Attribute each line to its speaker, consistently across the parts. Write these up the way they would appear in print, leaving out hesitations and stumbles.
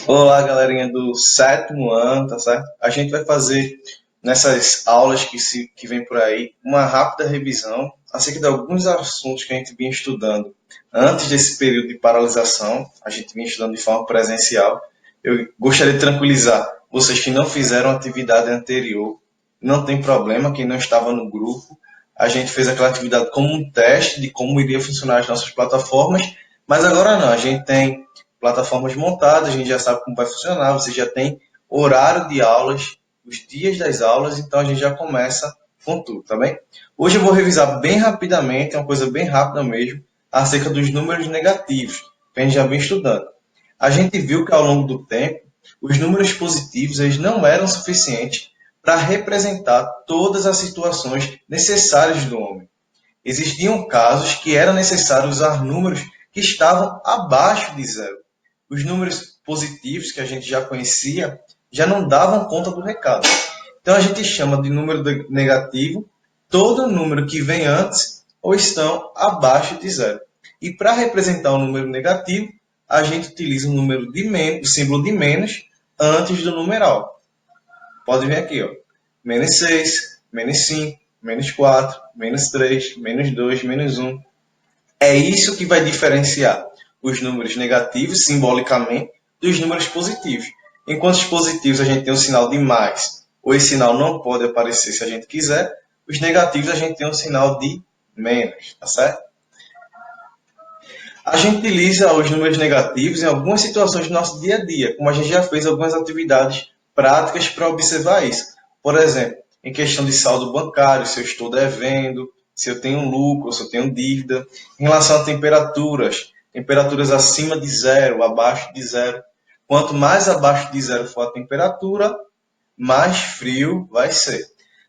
Speaker 1: Olá, galerinha do sétimo ano, tá certo? A gente vai fazer nessas aulas que vem por aí uma rápida revisão acerca de alguns assuntos que a gente vinha estudando antes desse período de paralisação. A gente vinha estudando de forma presencial. Eu gostaria de tranquilizar vocês que não fizeram a atividade anterior. Não tem problema, quem não estava no grupo. A gente fez aquela atividade como um teste de como iria funcionar as nossas plataformas, mas agora não, a gente tem plataformas montadas, a gente já sabe como vai funcionar, você já tem horário de aulas, os dias das aulas, então a gente já começa com tudo, tá bem? Hoje eu vou revisar bem rapidamente, é uma coisa bem rápida mesmo, acerca dos números negativos, que a gente já vem estudando. A gente viu que ao longo do tempo, os números positivos eles não eram suficientes para representar todas as situações necessárias do homem. Existiam casos que era necessário usar números que estavam abaixo de zero. Os números positivos que a gente já conhecia já não davam conta do recado. Então a gente chama de número negativo todo número que vem antes ou estão abaixo de zero. E para representar um número negativo, a gente utiliza o símbolo de menos antes do numeral. Pode ver aqui, ó. Menos 6, menos 5, menos 4, menos 3, menos 2, menos 1. É isso que vai diferenciar os números negativos, simbolicamente, dos números positivos. Enquanto os positivos a gente tem o sinal de mais, ou esse sinal não pode aparecer se a gente quiser, os negativos a gente tem um sinal de menos, tá certo? A gente utiliza os números negativos em algumas situações do nosso dia a dia, como a gente já fez algumas atividades práticas para observar isso. Por exemplo, em questão de saldo bancário, se eu estou devendo, se eu tenho lucro, se eu tenho dívida. Em relação a temperaturas, temperaturas acima de zero, abaixo de zero. Quanto mais abaixo de zero for a temperatura, mais frio vai ser.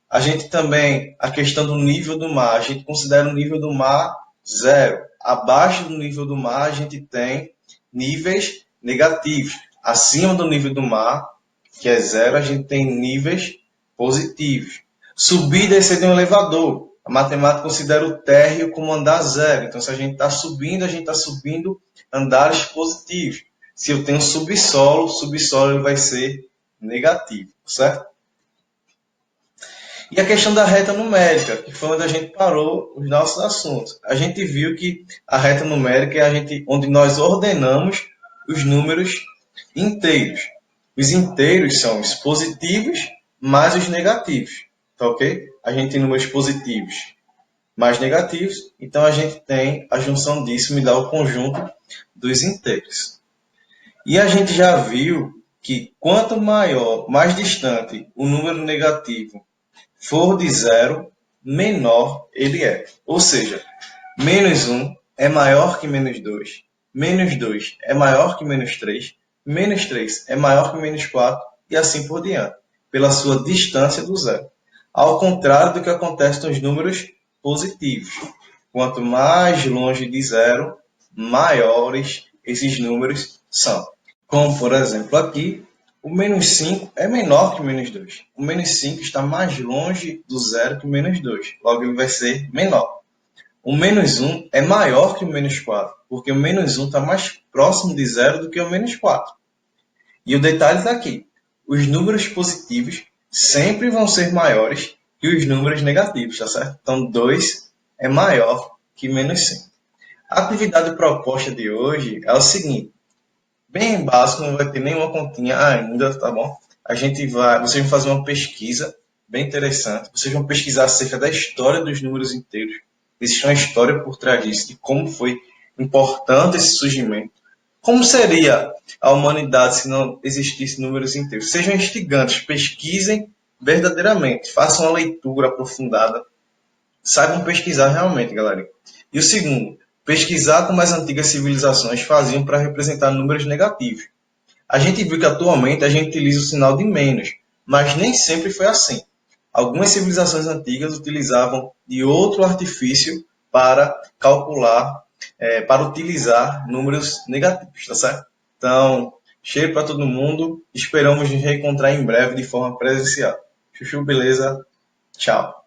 Speaker 1: A gente também, a questão do nível do mar, a gente considera o nível do mar zero. Abaixo do nível do mar, a gente tem níveis negativos. Acima do nível do mar, que é zero, a gente tem níveis positivos. Subir e descer de um elevador. A matemática considera o térreo como andar zero. Então, se a gente está subindo, a gente está subindo andares positivos. Se eu tenho subsolo, subsolo ele vai ser negativo, certo? E a questão da reta numérica, que foi onde a gente parou os nossos assuntos. A gente viu que a reta numérica é onde nós ordenamos os números inteiros. Os inteiros são os positivos mais os negativos, tá ok? A gente tem números positivos mais negativos, então a gente tem a junção disso, me dá o conjunto dos inteiros. E a gente já viu que quanto maior, mais distante o número negativo for de zero, menor ele é. Ou seja, menos 1 é maior que menos 2, menos 2 é maior que menos 3, menos 3 é maior que menos 4 e assim por diante, pela sua distância do zero. Ao contrário do que acontece nos números positivos. Quanto mais longe de zero, maiores esses números são. Como, por exemplo, aqui, o menos 5 é menor que o menos 2. O menos 5 está mais longe do zero que o menos 2. Logo, ele vai ser menor. O menos 1 é maior que o menos 4, porque o menos 1 está mais próximo de zero do que o menos 4. E o detalhe está aqui. Os números positivos sempre vão ser maiores que os números negativos, tá certo? Então, 2 é maior que menos 5. A atividade proposta de hoje é o seguinte. Bem básico, não vai ter nenhuma continha ainda, tá bom? Vocês vão fazer uma pesquisa bem interessante. Vocês vão pesquisar acerca da história dos números inteiros. Existe uma história por trás disso, de como foi importante esse surgimento. Como seria a humanidade se não existisse números inteiros? Sejam instigantes, pesquisem verdadeiramente, façam uma leitura aprofundada, saibam pesquisar realmente, galera. E o segundo, pesquisar como as antigas civilizações faziam para representar números negativos. A gente viu que atualmente a gente utiliza o sinal de menos, mas nem sempre foi assim. Algumas civilizações antigas utilizavam de outro artifício para calcular, para utilizar números negativos, tá certo? Então, cheiro para todo mundo. Esperamos nos reencontrar em breve de forma presencial. Chuchu, beleza? Tchau.